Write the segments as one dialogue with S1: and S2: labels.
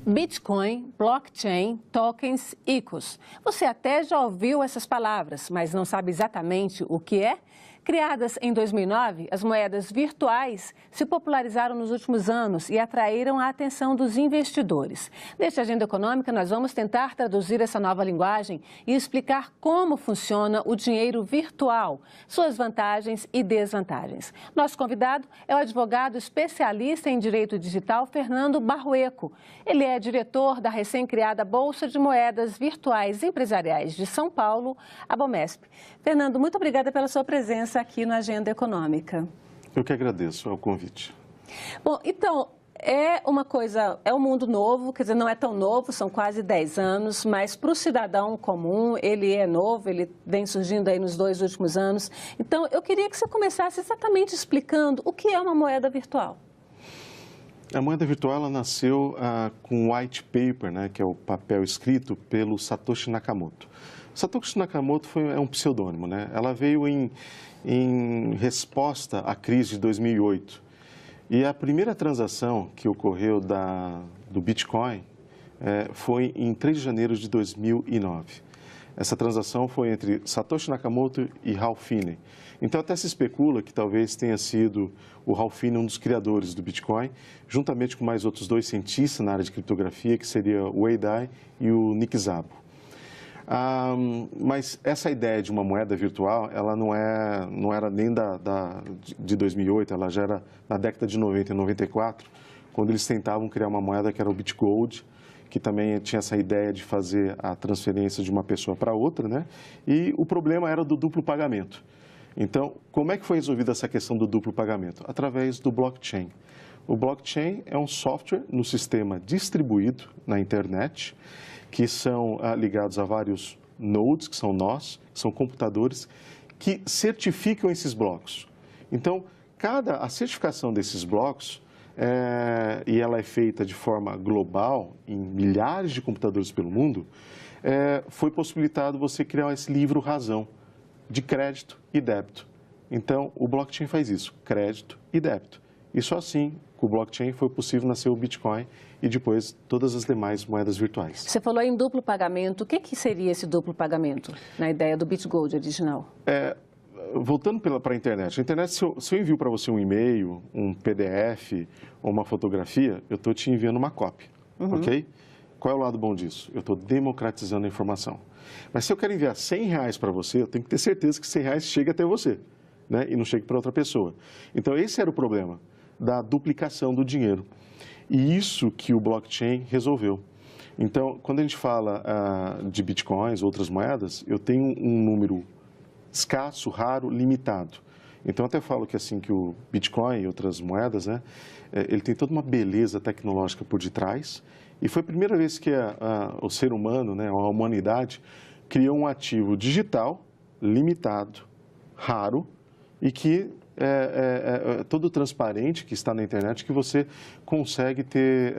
S1: Bitcoin, blockchain, tokens, ICOs. Você até já ouviu essas palavras, mas não sabe exatamente o que é? Criadas em 2009, as moedas virtuais se popularizaram nos últimos anos e atraíram a atenção dos investidores. Neste Agenda Econômica, nós vamos tentar traduzir essa nova linguagem e explicar como funciona o dinheiro virtual, suas vantagens e desvantagens. Nosso convidado é o advogado especialista em direito digital, Fernando Barrueco. Ele é diretor da recém-criada Bolsa de Moedas Virtuais Empresariais de São Paulo, a Bomesp. Fernando, muito obrigada pela sua presença aqui na Agenda Econômica.
S2: Eu que agradeço o convite.
S1: Bom, então, é um mundo novo, quer dizer, não é tão novo, são quase 10 anos, mas para o cidadão comum, ele é novo, ele vem surgindo aí nos 2 últimos anos. Então, eu queria que você começasse exatamente explicando o que é uma moeda virtual.
S2: A moeda virtual ela nasceu com o white paper, né, que é o papel escrito pelo Satoshi Nakamoto. Satoshi Nakamoto é um pseudônimo, né? Ela veio em resposta à crise de 2008. E a primeira transação que ocorreu do Bitcoin foi em 3 de janeiro de 2009. Essa transação foi entre Satoshi Nakamoto e Ralph Finney. Então, até se especula que talvez tenha sido o Ralph Finney um dos criadores do Bitcoin, juntamente com mais outros 2 cientistas na área de criptografia, que seria o Wei Dai e o Nick Szabo. Mas essa ideia de uma moeda virtual, ela não era nem de 2008, ela já era na década de 90 e 94, quando eles tentavam criar uma moeda que era o BitGold, que também tinha essa ideia de fazer a transferência de uma pessoa para outra, né? E o problema era do duplo pagamento. Então, como é que foi resolvida essa questão do duplo pagamento? Através do blockchain. O blockchain é um software no sistema distribuído na internet, que são ligados a vários nodes, que são nós, que são computadores, que certificam esses blocos. Então, a certificação desses blocos, e ela é feita de forma global, em milhares de computadores pelo mundo, foi possibilitado você criar esse livro-razão de crédito e débito. Então, o blockchain faz isso, crédito e débito. E só assim, com o blockchain, foi possível nascer o Bitcoin e depois todas as demais moedas virtuais.
S1: Você falou em duplo pagamento. O que seria esse duplo pagamento na ideia do BitGold original?
S2: Voltando para a internet, se eu envio para você um e-mail, um PDF ou uma fotografia, eu estou te enviando uma cópia, ok? Qual é o lado bom disso? Eu estou democratizando a informação. Mas se eu quero enviar R$100 para você, eu tenho que ter certeza que R$100 chegue até você, né? E não chegue para outra pessoa. Então, esse era o problema da duplicação do dinheiro. E isso que o blockchain resolveu. Então, quando a gente fala de bitcoins, outras moedas, eu tenho um número escasso, raro, limitado. Então, até falo que assim que o Bitcoin e outras moedas, né, ele tem toda uma beleza tecnológica por detrás. E foi a primeira vez que o ser humano, né, a humanidade, criou um ativo digital, limitado, raro, e que todo transparente, que está na internet, que você consegue ter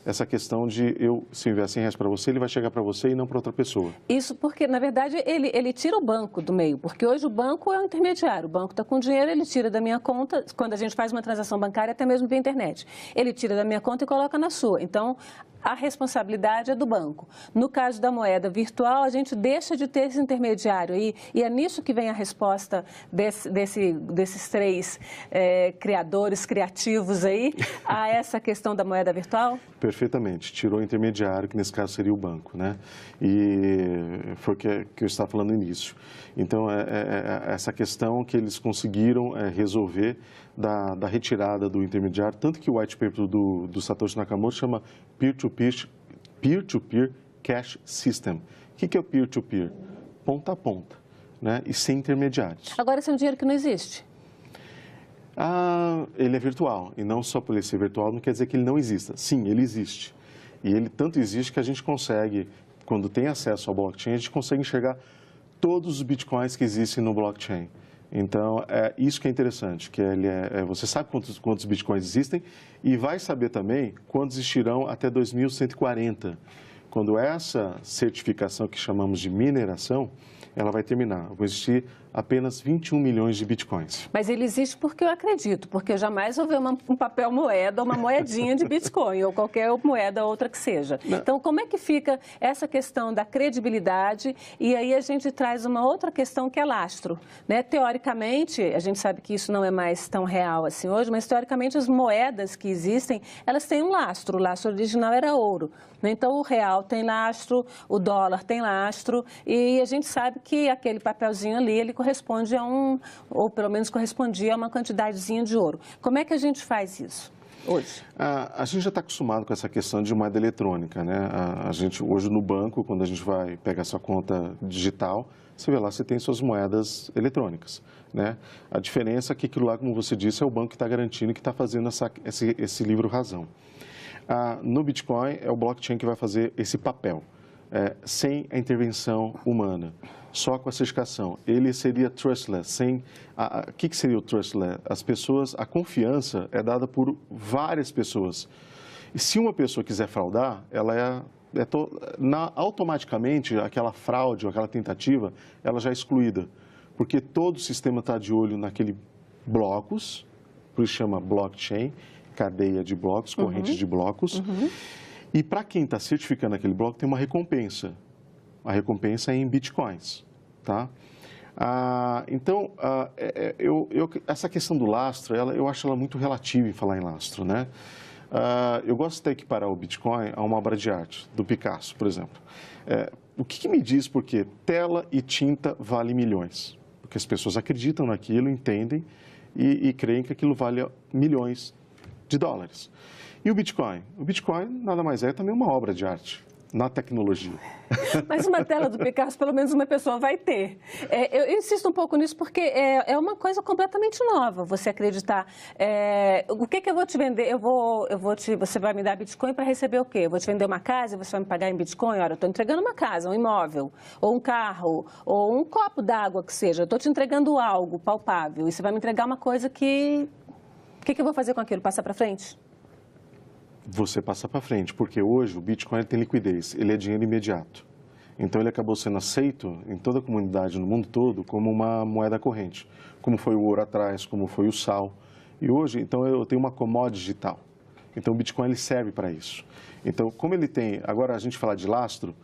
S2: essa questão de se eu enviar R$100 para você, ele vai chegar para você e não para outra pessoa.
S1: Isso porque, na verdade, ele tira o banco do meio, porque hoje o banco é o intermediário. O banco está com dinheiro, ele tira da minha conta, quando a gente faz uma transação bancária, até mesmo via internet. Ele tira da minha conta e coloca na sua. Então, a responsabilidade é do banco. No caso da moeda virtual, a gente deixa de ter esse intermediário aí, e é nisso que vem a resposta desses 3 criadores criativos aí a essa questão da moeda virtual?
S2: Perfeitamente. Tirou o intermediário, que nesse caso seria o banco, né? E foi o que eu estava falando no início. Então, essa questão que eles conseguiram resolver da retirada do intermediário, tanto que o white paper do Satoshi Nakamoto chama Peer-to-Peer Cash System. O que é o peer-to-peer? Ponta a ponta, né? E sem intermediários.
S1: Agora, esse é um dinheiro que não existe.
S2: Ele é virtual, e não só por ele ser virtual não quer dizer que ele não exista. Sim, ele existe. E ele tanto existe que a gente consegue, quando tem acesso ao blockchain, a gente consegue enxergar todos os bitcoins que existem no blockchain. Então, isso que é interessante, que você sabe quantos bitcoins existem e vai saber também quantos existirão até 2140, quando essa certificação que chamamos de mineração, ela vai terminar. Vão existir apenas 21 milhões de bitcoins.
S1: Mas ele existe porque eu acredito, porque eu jamais vou ver um papel moeda, uma moedinha de Bitcoin, ou qualquer moeda outra que seja.
S2: Não.
S1: Então, como é que fica essa questão da credibilidade? E aí a gente traz uma outra questão que é lastro, né? Teoricamente, a gente sabe que isso não é mais tão real assim hoje, mas teoricamente as moedas que existem, elas têm um lastro. O lastro original era ouro, né? Então, o real tem lastro, o dólar tem lastro, e a gente sabe que aquele papelzinho ali, ele corresponde a ou pelo menos correspondia a uma quantidadezinha de ouro. Como é que a gente faz isso hoje?
S2: A gente já está acostumado com essa questão de moeda eletrônica, né? A gente, hoje no banco, quando a gente vai pegar sua conta digital, você vê lá, você tem suas moedas eletrônicas, né? A diferença é que aquilo lá, como você disse, é o banco que está garantindo, que está fazendo esse livro-razão. No Bitcoin, é o blockchain que vai fazer esse papel, sem a intervenção humana, só com a certificação. Ele seria trustless. O que seria o trustless? A confiança é dada por várias pessoas. E se uma pessoa quiser fraudar, ela automaticamente aquela fraude ou aquela tentativa, ela já é excluída, porque todo o sistema está de olho naquele blocos, por isso chama blockchain, cadeia de blocos, corrente de blocos. E para quem está certificando aquele bloco, tem uma recompensa. A recompensa é em bitcoins, tá? Então, essa questão do lastro, eu acho ela muito relativa em falar em lastro, né? Eu gosto de equiparar o Bitcoin a uma obra de arte, do Picasso, por exemplo. O que me diz porque tela e tinta vale milhões? Porque as pessoas acreditam naquilo, entendem e creem que aquilo vale milhões de dólares. E o Bitcoin? O Bitcoin nada mais é também uma obra de arte na tecnologia.
S1: Mas uma tela do Picasso, pelo menos uma pessoa vai ter. Eu insisto um pouco nisso porque é uma coisa completamente nova você acreditar. O que eu vou te vender? Você vai me dar Bitcoin para receber o quê? Eu vou te vender uma casa e você vai me pagar em Bitcoin? Olha, eu estou entregando uma casa, um imóvel, ou um carro, ou um copo d'água que seja. Eu estou te entregando algo palpável e você vai me entregar uma coisa que... O que eu vou fazer com aquilo? Passar para frente?
S2: Você passa para frente, porque hoje o Bitcoin tem liquidez, ele é dinheiro imediato. Então ele acabou sendo aceito em toda a comunidade no mundo todo como uma moeda corrente, como foi o ouro atrás, como foi o sal. E hoje, então eu tenho uma commodity digital. Então o Bitcoin ele serve para isso. Então, como ele tem, agora a gente falar de lastro,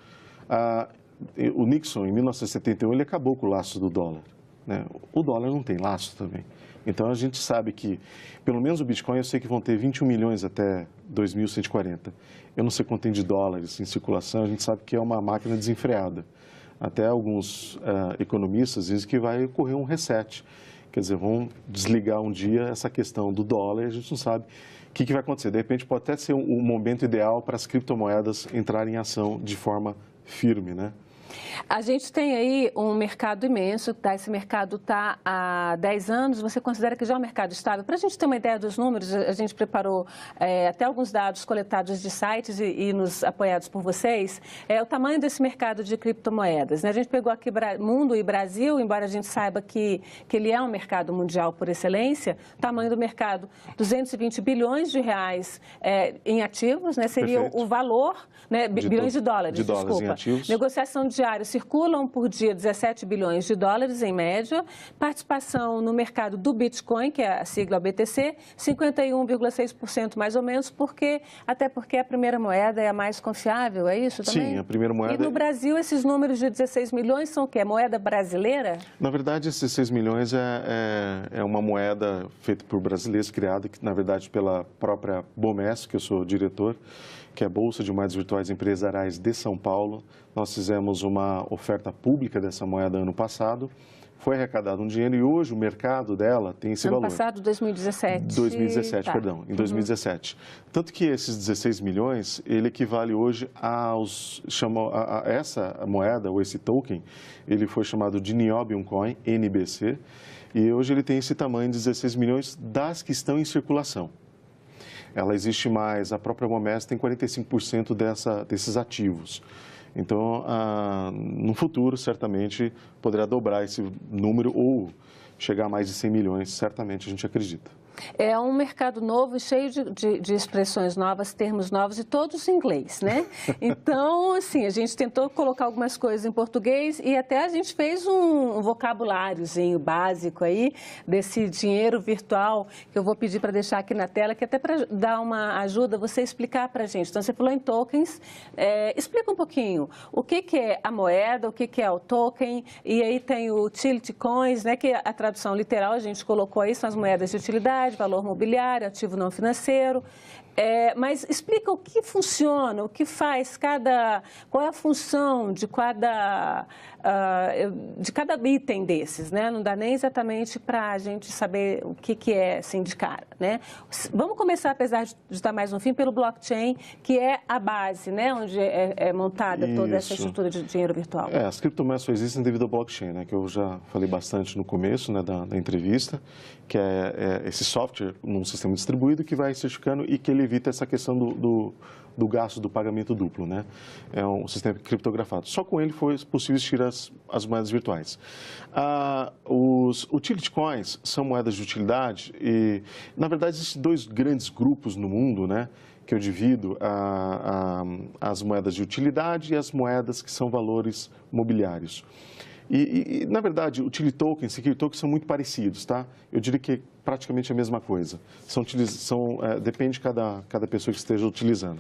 S2: o Nixon em 1971 ele acabou com o lastro do dólar, né? O dólar não tem lastro também. Então, a gente sabe que, pelo menos o Bitcoin, eu sei que vão ter 21 milhões até 2140. Eu não sei quanto tem de dólares em circulação, a gente sabe que é uma máquina desenfreada. Até alguns economistas dizem que vai ocorrer um reset. Quer dizer, vão desligar um dia essa questão do dólar e a gente não sabe o que vai acontecer. De repente, pode até ser o momento ideal para as criptomoedas entrarem em ação de forma firme, né?
S1: A gente tem aí um mercado imenso, tá? Esse mercado está há 10 anos, você considera que já é um mercado estável? Para a gente ter uma ideia dos números, a gente preparou até alguns dados coletados de sites e nos apoiados por vocês, o tamanho desse mercado de criptomoedas, né? A gente pegou aqui mundo e Brasil, embora a gente saiba que ele é um mercado mundial por excelência, tamanho do mercado, 220 bilhões de reais em ativos, né? Seria
S2: Perfeito.
S1: O valor, né? Bilhões de dólares,
S2: em ativos.
S1: Negociação diária, circulam por dia 17 bilhões de dólares em média, participação no mercado do Bitcoin, que é a sigla BTC, 51,6% mais ou menos, até porque a primeira moeda é a mais confiável, é isso também?
S2: Sim, a primeira moeda...
S1: E no Brasil, esses números de 16 milhões são o quê? Moeda brasileira?
S2: Na verdade, esses 6 milhões é uma moeda feita por brasileiros, criada, na verdade, pela própria BOMES, que eu sou diretor, que é a Bolsa de Moedas Virtuais Empresariais de São Paulo. Nós fizemos uma oferta pública dessa moeda ano passado, foi arrecadado um dinheiro e hoje o mercado dela tem esse valor.
S1: Ano passado, 2017.
S2: 2017,
S1: tá.
S2: Perdão, em 2017. Tanto que esses 16 milhões, ele equivale hoje a essa moeda, ou esse token, ele foi chamado de Niobium Coin, NBC, e hoje ele tem esse tamanho de 16 milhões das que estão em circulação. Ela existe mais, a própria BOMES tem 45% desses ativos. Então, no futuro, certamente, poderá dobrar esse número ou chegar a mais de 100 milhões, certamente a gente acredita.
S1: É um mercado novo, cheio de expressões novas, termos novos e todos em inglês, né? Então, assim, a gente tentou colocar algumas coisas em português e até a gente fez um vocabuláriozinho básico aí desse dinheiro virtual que eu vou pedir para deixar aqui na tela, que até para dar uma ajuda você explicar para a gente. Então, você falou em tokens, explica um pouquinho o que é a moeda, o que é o token, e aí tem o utility coins, né, que a tradução literal a gente colocou aí, são as moedas de utilidade, valor mobiliário, ativo não financeiro. Mas explica o que funciona, o que faz qual é a função de cada item desses, né? Não dá nem exatamente para a gente saber o que é assim de cara, né? Vamos começar, apesar de estar mais no fim, pelo blockchain, que é a base, né? Onde é montada toda essa estrutura de dinheiro virtual.
S2: As criptomoedas só existem devido ao blockchain, né? Que eu já falei bastante no começo, né, da entrevista, que é esse software num sistema distribuído que vai certificando e que ele evita essa questão do gasto do pagamento duplo, né? É um sistema criptografado. Só com ele foi possível existir as moedas virtuais. Os utility coins são moedas de utilidade e, na verdade, existem dois grandes grupos no mundo, né? Que eu divido as moedas de utilidade e as moedas que são valores mobiliários. Na verdade, utility tokens e security tokens são muito parecidos, tá? Eu diria que é praticamente a mesma coisa. Depende de cada pessoa que esteja utilizando.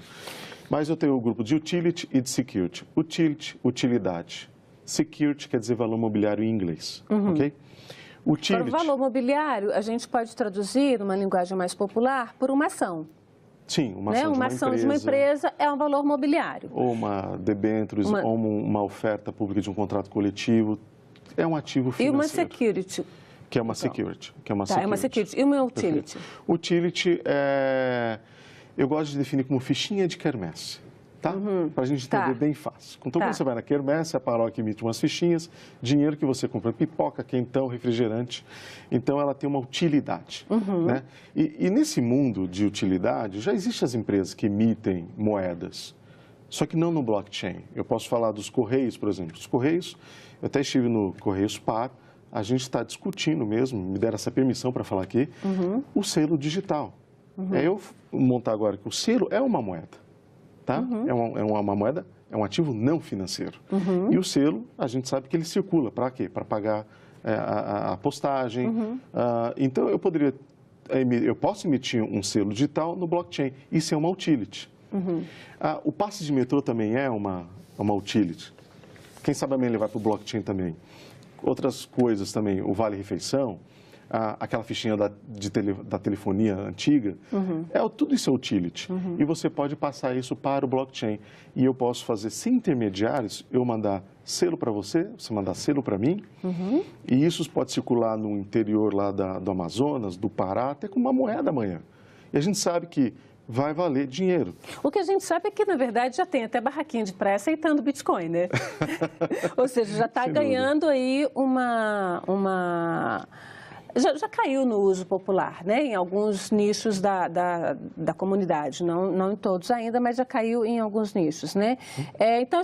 S2: Mas eu tenho o grupo de utility e de security. Utility, utilidade. Security quer dizer valor mobiliário em inglês, ok? Utility.
S1: Para o valor mobiliário, a gente pode traduzir, numa linguagem mais popular, por uma ação.
S2: Sim, uma ação,
S1: uma ação de uma empresa é um valor mobiliário.
S2: Ou uma debêntures, ou uma oferta pública de um contrato coletivo. É um ativo financeiro.
S1: E uma security.
S2: Que é uma security.
S1: É uma security. E uma utility?
S2: Utility, eu gosto de definir como fichinha de quermesse. Tá? Para a gente entender bem fácil. Então, quando você vai na quermesse, a paróquia emite umas fichinhas, dinheiro que você compra pipoca, quentão, refrigerante. Então, ela tem uma utilidade. Né? E nesse mundo de utilidade, já existem as empresas que emitem moedas, só que não no blockchain. Eu posso falar dos Correios, por exemplo. Os Correios, eu até estive no Correios Par, a gente está discutindo mesmo, me deram essa permissão para falar aqui, o selo digital. Eu montar agora que o selo é uma moeda. Tá? É uma moeda, é um ativo não financeiro. E o selo, a gente sabe que ele circula. Para quê? Para pagar a postagem. Então, eu posso emitir um selo digital no blockchain. Isso é uma utility. O passe de metrô também é uma utility. Quem sabe amanhã ele vai para o blockchain também. Outras coisas também, o vale-refeição, aquela fichinha da telefonia antiga, tudo isso é utility. E você pode passar isso para o blockchain. E eu posso fazer, sem intermediários, eu mandar selo para você mandar selo para mim, e isso pode circular no interior lá do Amazonas, do Pará, até com uma moeda amanhã. E a gente sabe que vai valer dinheiro.
S1: O que a gente sabe é que, na verdade, já tem até barraquinha de praia aceitando Bitcoin, né? Ou seja, já está ganhando aí Já caiu no uso popular, né? Em alguns nichos da comunidade, não em todos ainda, mas já caiu em alguns nichos, né? Então,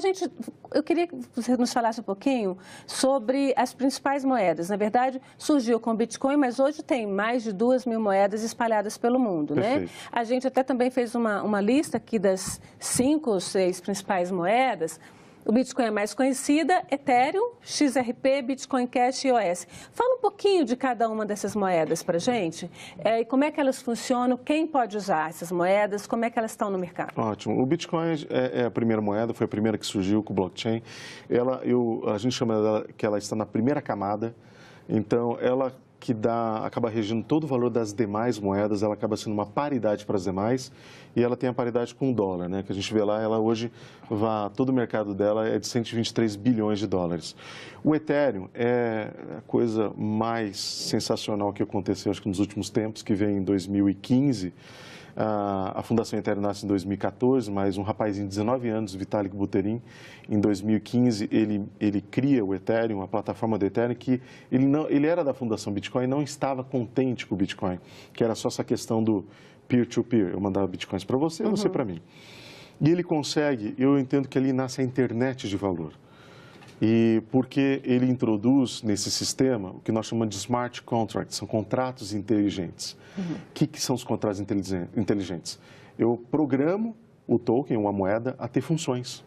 S1: eu queria que você nos falasse um pouquinho sobre as principais moedas. Na verdade, surgiu com o Bitcoin, mas hoje tem mais de 2.000 moedas espalhadas pelo mundo, né? A gente até também fez uma lista aqui das 5 ou 6 principais moedas. O Bitcoin é mais conhecida, Ethereum, XRP, Bitcoin Cash e EOS. Fala um pouquinho de cada uma dessas moedas para a gente, e como é que elas funcionam, quem pode usar essas moedas, como é que elas estão no mercado.
S2: Ótimo. O Bitcoin é a primeira moeda, foi a primeira que surgiu com o blockchain. A gente chama dela que ela está na primeira camada, então ela que acaba regindo todo o valor das demais moedas, ela acaba sendo uma paridade para as demais, e ela tem a paridade com o dólar, né? Que a gente vê lá, ela hoje, todo o mercado dela é de 123 bilhões de dólares. O Ethereum é a coisa mais sensacional que aconteceu, acho que nos últimos tempos, que veio em 2015, a Fundação Ethereum nasce em 2014, mas um rapazinho de 19 anos, Vitalik Buterin, em 2015, ele cria o Ethereum, a plataforma do Ethereum, que ele era da Fundação Bitcoin e não estava contente com o Bitcoin, que era só essa questão do peer-to-peer. Eu mandava Bitcoins para você, você para mim. E ele consegue, eu entendo que ali nasce a internet de valor. E porque ele introduz nesse sistema o que nós chamamos de smart contracts, são contratos inteligentes. O que são os contratos inteligentes? Eu programo o token, uma moeda, a ter funções,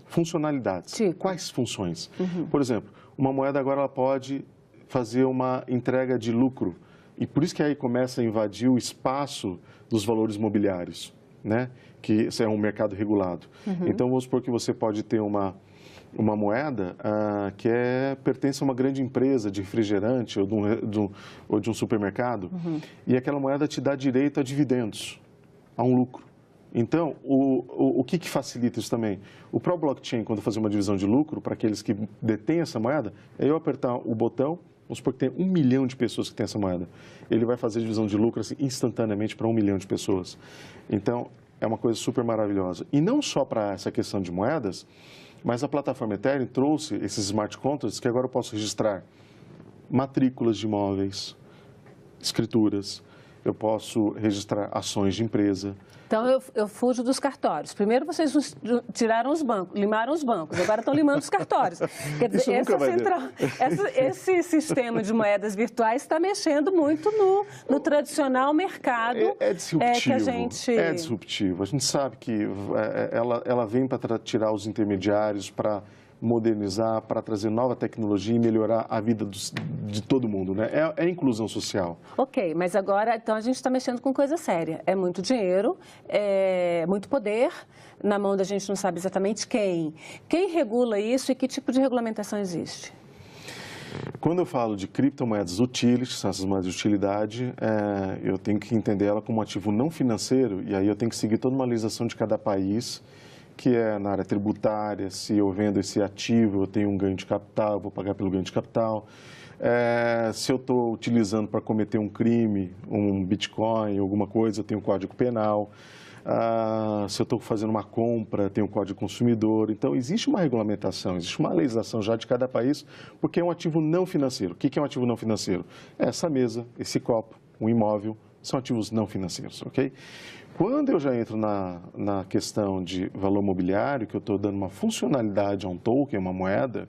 S2: funcionalidades.
S1: Tipo?
S2: Quais funções? Por exemplo, uma moeda agora ela pode fazer uma entrega de lucro, e por isso que aí começa a invadir o espaço dos valores mobiliários, né? Que isso é um mercado regulado. Então, vamos supor que você pode ter uma moeda que pertence a uma grande empresa de refrigerante ou de um supermercado, e aquela moeda te dá direito a dividendos, a um lucro. Então, o que facilita isso também? O próprio blockchain, quando fazer uma divisão de lucro, para aqueles que detêm essa moeda, é eu apertar o botão, vamos supor que tem 1 milhão de pessoas que têm essa moeda. Ele vai fazer a divisão de lucro assim, instantaneamente para 1 milhão de pessoas. Então, é uma coisa super maravilhosa. E não só para essa questão de moedas, mas a plataforma Ethereum trouxe esses smart contracts que agora eu posso registrar matrículas de imóveis, escrituras, eu posso registrar ações de empresa.
S1: Então, eu fujo dos cartórios. Primeiro, vocês tiraram os bancos, limaram os bancos, agora estão limando os cartórios. Quer dizer, esse sistema de moedas virtuais está mexendo muito no tradicional mercado.
S2: É disruptivo.
S1: Que a gente...
S2: É disruptivo. A gente sabe que ela vem para tirar os intermediários, para modernizar, para trazer nova tecnologia e melhorar a vida de todo mundo, né? É inclusão social.
S1: Ok, mas agora, então, a gente está mexendo com coisa séria. É muito dinheiro, é muito poder, na mão da gente não sabe exatamente quem. Quem regula isso e que tipo de regulamentação existe?
S2: Quando eu falo de criptomoedas utilities, essas moedas de utilidade, eu tenho que entender ela como um ativo não financeiro, e aí eu tenho que seguir toda uma legislação de cada país, que é na área tributária. Se eu vendo esse ativo, eu tenho um ganho de capital, eu vou pagar pelo ganho de capital. Se eu estou utilizando para cometer um crime, um Bitcoin, alguma coisa, eu tenho um código penal. Se eu estou fazendo uma compra, tem um código consumidor. Então, existe uma regulamentação, existe uma legislação já de cada país, porque é um ativo não financeiro. O que é um ativo não financeiro? Essa mesa, esse copo, um imóvel, são ativos não financeiros, ok? Quando eu já entro na questão de valor mobiliário, que eu estou dando uma funcionalidade a um token, uma moeda,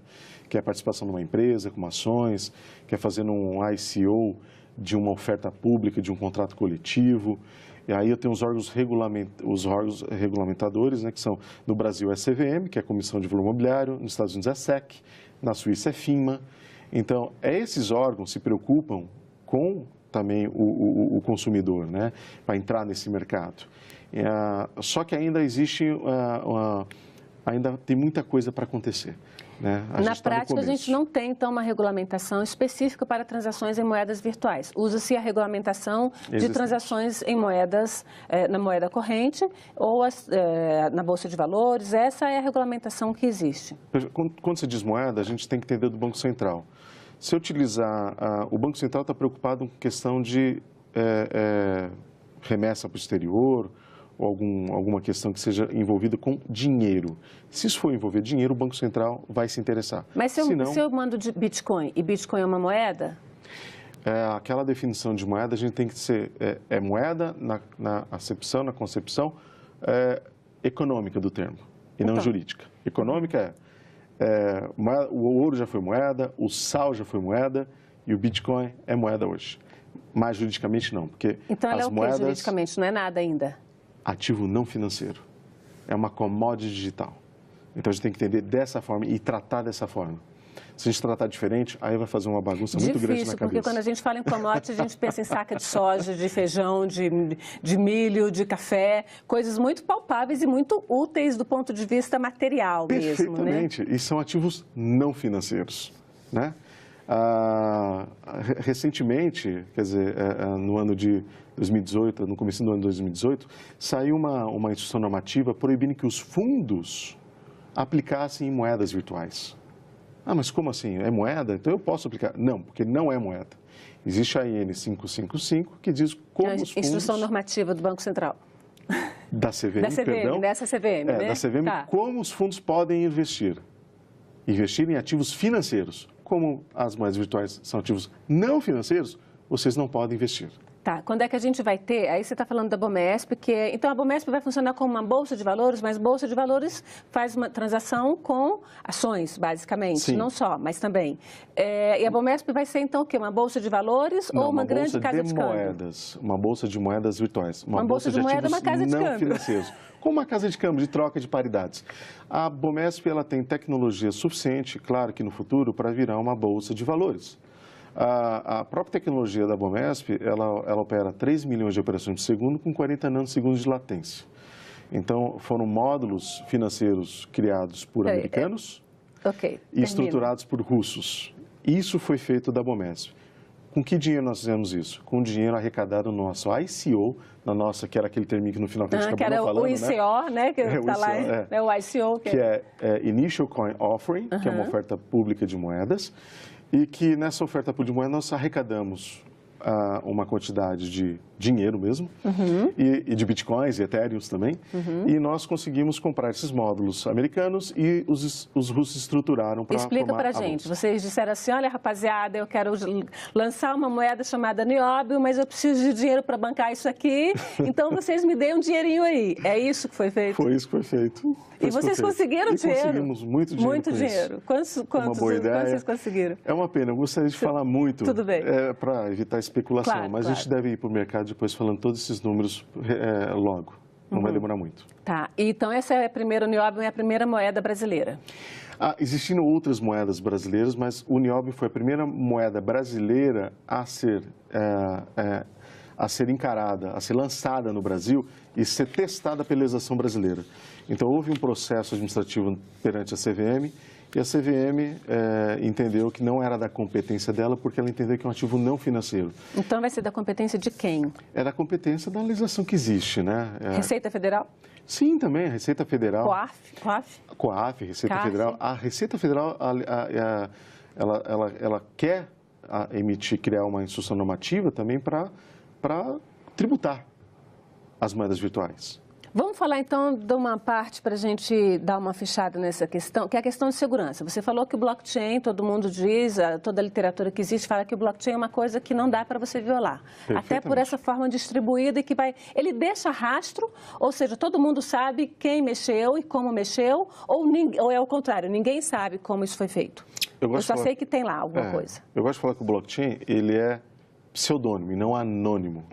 S2: que é a participação numa empresa, com ações, que é fazendo um ICO de uma oferta pública, de um contrato coletivo. E aí eu tenho os órgãos regulamentadores, né, que são, no Brasil é a CVM, que é a Comissão de Valor Mobiliário, nos Estados Unidos é a SEC, na Suíça é FINMA. Então, esses órgãos se preocupam com também o consumidor, né, para entrar nesse mercado. Só que ainda existe, ainda tem muita coisa para acontecer. Né?
S1: Na prática, a gente não tem, então, uma regulamentação específica para transações em moedas virtuais. Usa-se a regulamentação de transações em moedas, na moeda corrente ou na Bolsa de Valores. Essa é a regulamentação que existe.
S2: Quando se diz moeda, a gente tem que entender do Banco Central. Se eu utilizar, o Banco Central está preocupado com questão de remessa para o exterior, ou alguma questão que seja envolvida com dinheiro. Se isso for envolver dinheiro, o Banco Central vai se interessar.
S1: Mas se eu mando de Bitcoin, e Bitcoin é uma moeda?
S2: Aquela definição de moeda, a gente tem que ser, moeda na acepção, na concepção econômica do termo, e não jurídica. Econômica o ouro já foi moeda, o sal já foi moeda, e o Bitcoin é moeda hoje. Mas juridicamente não, porque
S1: então ela é o que juridicamente? Não é nada ainda?
S2: Ativo não financeiro. É uma commodity digital. Então, a gente tem que entender dessa forma e tratar dessa forma. Se a gente tratar diferente, aí vai fazer uma bagunça muito grande na cabeça.
S1: Porque quando a gente fala em commodity, a gente pensa em saca de soja, de feijão, de milho, de café, coisas muito palpáveis e muito úteis do ponto de vista material mesmo, né?
S2: Perfeitamente. E são ativos não financeiros, né? Recentemente, quer dizer, no ano de 2018, no começo do ano de 2018, saiu uma instrução normativa proibindo que os fundos aplicassem em moedas virtuais. Mas como assim? É moeda? Então eu posso aplicar? Não, porque não é moeda. Existe a IN 555 que diz como os fundos...
S1: Instrução normativa do Banco Central.
S2: Da CVM, perdão.
S1: Dessa CVM, né?
S2: Da CVM, tá. Como os fundos podem investir. Investir em ativos financeiros. Como as moedas virtuais são ativos não financeiros, vocês não podem investir.
S1: Tá, quando é que a gente vai ter? Aí você está falando da Bomesp, então a Bomesp vai funcionar como uma bolsa de valores, mas bolsa de valores faz uma transação com ações, basicamente,
S2: Sim.
S1: Não só, mas também. E a Bomesp vai ser então o quê? Uma bolsa de valores ou uma grande casa de câmbio?
S2: Moedas, uma bolsa de moedas virtuais,
S1: uma bolsa de moeda, uma casa de
S2: não
S1: câmbio.
S2: financeiros, como uma casa de câmbio de troca de paridades. A Bomesp ela tem tecnologia suficiente, claro que no futuro, para virar uma bolsa de valores. A própria tecnologia da Bomesp, ela opera 3 milhões de operações por segundo com 40 nanosegundos de latência. Então, foram módulos financeiros criados por americanos e estruturados por russos. Isso foi feito da Bomesp. Com que dinheiro nós fizemos isso? Com dinheiro arrecadado no nosso ICO, que era aquele termo que no final que a gente acabou falando,
S1: né? Que era o ICO, né? Que está lá, é o ICO.
S2: Que é Initial Coin Offering, que é uma oferta pública de moedas, e que nessa oferta pública de moedas nós arrecadamos uma quantidade de dinheiro mesmo, e de bitcoins e ethereums também, e nós conseguimos comprar esses módulos americanos e os russos estruturaram para
S1: Explica para a gente, vocês disseram assim, olha rapaziada, eu quero lançar uma moeda chamada Nióbio, mas eu preciso de dinheiro para bancar isso aqui, então vocês me deem um dinheirinho aí. É isso que foi feito?
S2: Foi isso que foi feito.
S1: E vocês conseguiram dinheiro?
S2: Conseguimos muito dinheiro.
S1: Muito dinheiro. Quantos vocês conseguiram?
S2: É uma pena, eu gostaria de falar muito.
S1: Tudo bem.
S2: Para evitar especulação,
S1: claro,
S2: mas a gente deve ir para o mercado depois falando todos esses números logo. Não vai demorar muito.
S1: Tá, então essa é a primeira, o Nióbio é a primeira moeda brasileira.
S2: Existindo outras moedas brasileiras, mas o Nióbio foi a primeira moeda brasileira a ser encarada, a ser lançada no Brasil e ser testada pela legislação brasileira. Então, houve um processo administrativo perante a CVM e a CVM entendeu que não era da competência dela porque ela entendeu que é um ativo não financeiro.
S1: Então, vai ser da competência de quem?
S2: É da competência da legislação que existe, né?
S1: Receita Federal?
S2: Sim, também, a Receita Federal.
S1: COAF,
S2: Receita
S1: CAF.
S2: Federal. A Receita Federal, ela quer criar uma instrução normativa também para tributar as moedas virtuais.
S1: Vamos falar então de uma parte para a gente dar uma fechada nessa questão, que é a questão de segurança. Você falou que o blockchain, todo mundo diz, toda a literatura que existe fala que o blockchain é uma coisa que não dá para você violar. Até por essa forma distribuída e que ele deixa rastro, ou seja, todo mundo sabe quem mexeu e como mexeu, ou é o contrário, ninguém sabe como isso foi feito. Eu só sei que tem lá alguma coisa.
S2: Eu gosto de falar que o blockchain, ele é pseudônimo e não anônimo.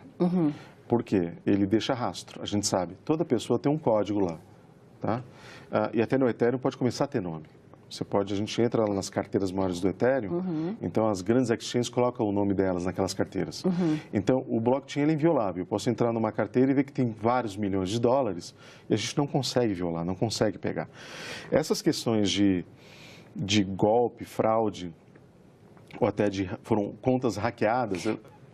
S2: Por quê? Ele deixa rastro, a gente sabe. Toda pessoa tem um código lá, tá? E até no Ethereum pode começar a ter nome. A gente entra lá nas carteiras maiores do Ethereum, então as grandes exchanges colocam o nome delas naquelas carteiras. Então, o blockchain ele é inviolável. Eu posso entrar numa carteira e ver que tem vários milhões de dólares e a gente não consegue violar, não consegue pegar. Essas questões de golpe, fraude, ou até foram contas hackeadas...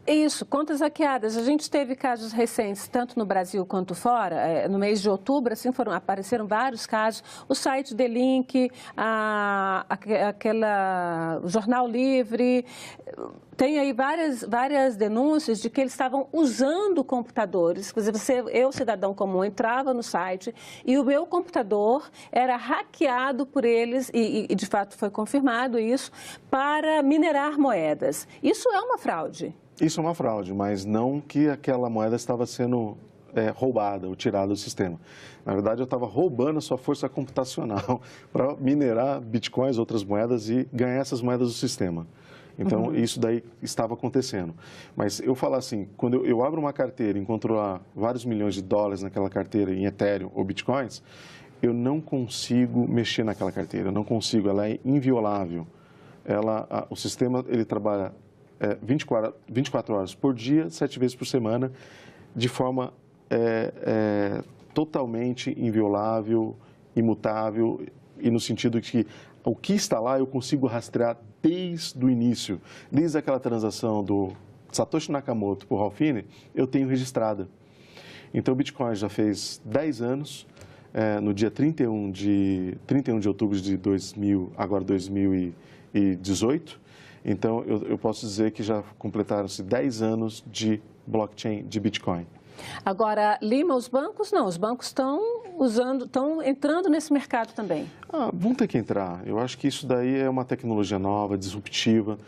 S1: Isso, contas hackeadas. A gente teve casos recentes, tanto no Brasil quanto fora. No mês de outubro, assim, apareceram vários casos. O site D-Link, o Jornal Livre. Tem aí várias denúncias de que eles estavam usando computadores. Quer dizer, eu, cidadão comum, entrava no site e o meu computador era hackeado por eles, e de fato foi confirmado isso, para minerar moedas. Isso é uma fraude.
S2: Isso é uma fraude, mas não que aquela moeda estava sendo roubada ou tirada do sistema. Na verdade, eu estava roubando a sua força computacional para minerar bitcoins, outras moedas e ganhar essas moedas do sistema. Então, isso daí estava acontecendo. Mas eu falo assim, quando eu abro uma carteira e encontro lá vários milhões de dólares naquela carteira em Ethereum ou bitcoins, eu não consigo mexer naquela carteira, eu não consigo, ela é inviolável. O sistema, ele trabalha 24 horas por dia, 7 vezes por semana, de forma totalmente inviolável, imutável, e no sentido de que o que está lá eu consigo rastrear desde o início, desde aquela transação do Satoshi Nakamoto por Ralph Finney, eu tenho registrada. Então o Bitcoin já fez 10 anos, no dia 31 de outubro de 2018, então eu posso dizer que já completaram-se 10 anos de blockchain de Bitcoin.
S1: Agora, Lima, os bancos não, os bancos estão entrando nesse mercado também.
S2: Vão ter que entrar. Eu acho que isso daí é uma tecnologia nova, disruptiva.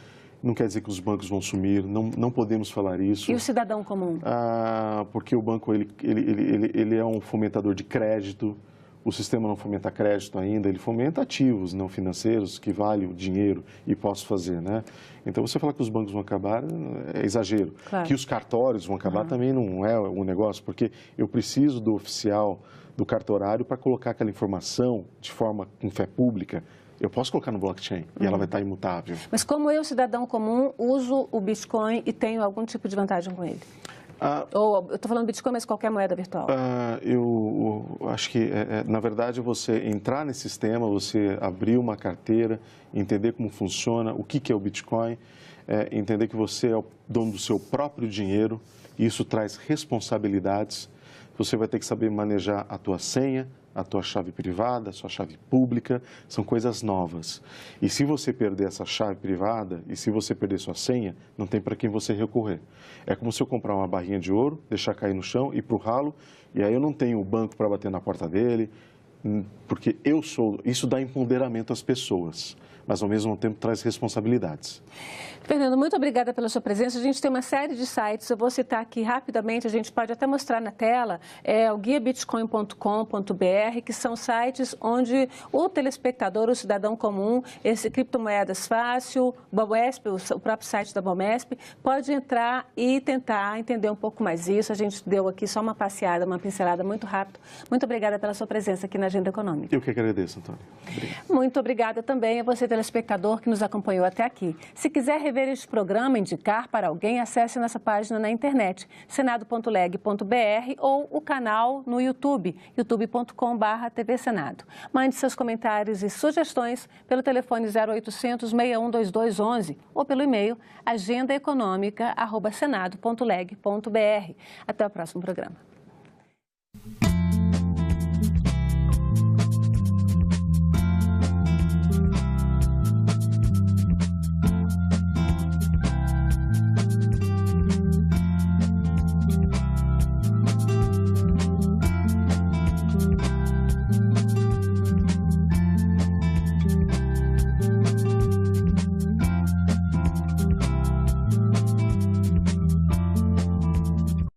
S2: não quer dizer que os bancos vão sumir, não podemos falar isso.
S1: E o cidadão comum?
S2: Porque o banco ele é um fomentador de crédito, o sistema não fomenta crédito ainda, ele fomenta ativos não financeiros que valem o dinheiro e posso fazer, né? Então, você falar que os bancos vão acabar é exagero.
S1: Claro.
S2: Que os cartórios vão acabar também não é um negócio, porque eu preciso do oficial, do cartorário, para colocar aquela informação de forma com fé pública. Eu posso colocar no blockchain e ela vai estar imutável.
S1: Mas como eu, cidadão comum, uso o Bitcoin e tenho algum tipo de vantagem com ele? Ou, eu estou falando Bitcoin, mas qualquer moeda virtual.
S2: Eu acho que, na verdade, você entrar nesse sistema, você abrir uma carteira, entender como funciona, o que é o Bitcoin, entender que você é o dono do seu próprio dinheiro, e isso traz responsabilidades. Você vai ter que saber manejar a tua senha, a tua chave privada, a sua chave pública, são coisas novas. E se você perder essa chave privada e se você perder sua senha, não tem para quem você recorrer. É como se eu comprar uma barrinha de ouro, deixar cair no chão, ir para o ralo, e aí eu não tenho o banco para bater na porta dele, porque isso dá empoderamento às pessoas, mas ao mesmo tempo traz responsabilidades.
S1: Fernando, muito obrigada pela sua presença. A gente tem uma série de sites, eu vou citar aqui rapidamente, a gente pode até mostrar na tela, o guiabitcoin.com.br, que são sites onde o telespectador, o cidadão comum, esse Criptomoedas Fácil, Bomesp, o próprio site da Bomesp, pode entrar e tentar entender um pouco mais isso. A gente deu aqui só uma passeada, uma pincelada muito rápida. Muito obrigada pela sua presença aqui na Agenda Econômica.
S2: Eu que agradeço, Antônio. Obrigado.
S1: Muito obrigada também a você, telespectador, que nos acompanhou até aqui. Se quiser rever este programa, indicar para alguém, acesse nossa página na internet, senado.leg.br, ou o canal no YouTube, youtube.com/TV Senado. Mande seus comentários e sugestões pelo telefone 0800 612211 ou pelo e-mail agendaeconomica@senado.leg.br. Até o próximo programa.